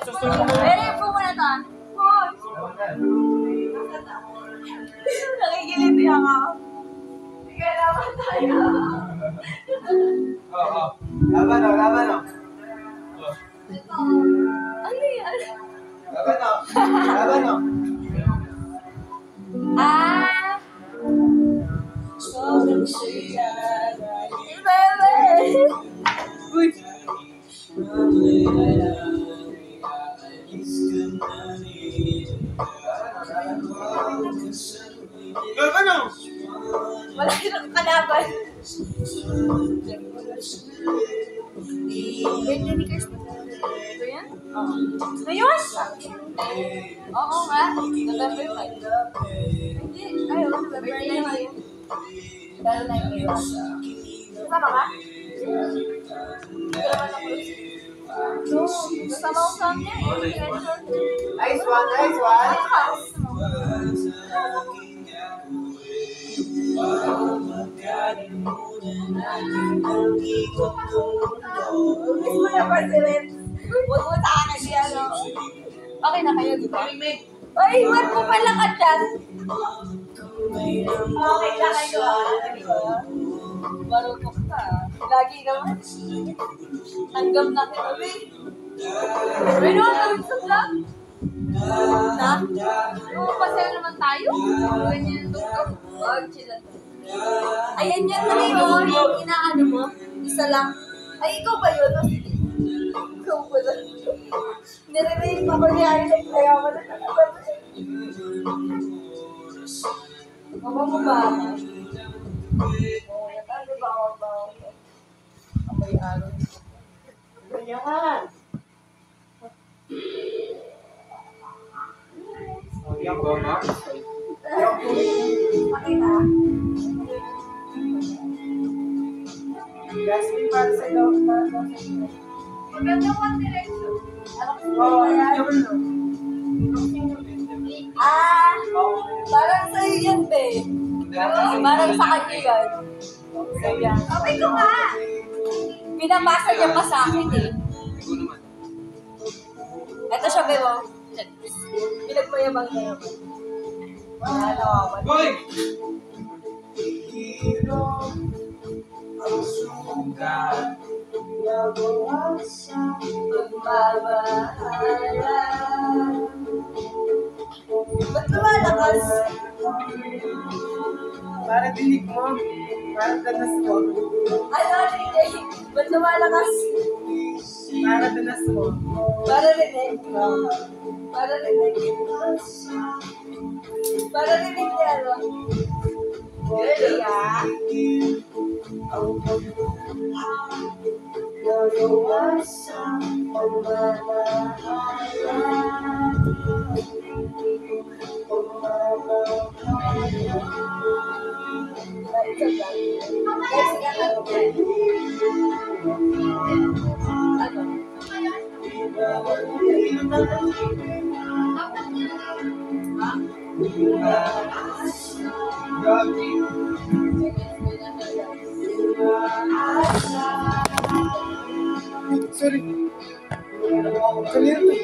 Pero yung po muna to. Nakikiliti ako. Sige, laban tayo. Oo. Laban o, laban o. Ano yan? Laban o. Laban o. Sobrang siya. Bebe! Uy! Laban o. Wala silang kalaban. Ganyan ni Chris. Ito yan? Oo. Ngayon? Oo nga. November 5. Hindi. Ay, November 9. Dahil na yung iwas. Kasama ka? No. Kasama ko sa kanya eh. Nice one, nice one. Miss mo na president. Huwag mo sa akin siya, no? Okay na kayo, di ba? Ay, huwag mo pala ka dyan. Okay na kayo, marupok ka. Lagi naman. Tanggap na kita, eh. Ay, no, gawin sa vlog. Na? Oo, pasaya naman tayo. Ganyan yung tugtog. Wag, chilla. Ayan yan na yun. Yung inaano mo. Isa lang. Ay, ikaw ba yun? Ikaw ba yun? Nire-rate ako ni Isaac. Kaya mo na nakapag. Mama mo ba ako? Oo, ano ba ako ba ako? Amoy araw. Ganyan. Yang ba? Pakita. Jasmine para sa iyo. Maganda One Direction. Oo, Parang sa'yo yan, be. Parang sa kanya yan. Sa'yo. Okay ko nga. Pinapasa niya pa sa akin eh. Ito siya, be mo. Pinagmayabang niya naman. Boy! Ang sugat nagawa sa pagbabahala. Ba't lumalakas? para dinig mo. Para danas mo. Ano, hindi. Ba't lumalakas? Para danas mo. Para rinig. Para rinig. Para rinig niya, ano? Really, ah? Ang nagawa sa pagmamahala. Sorry. Kanina to.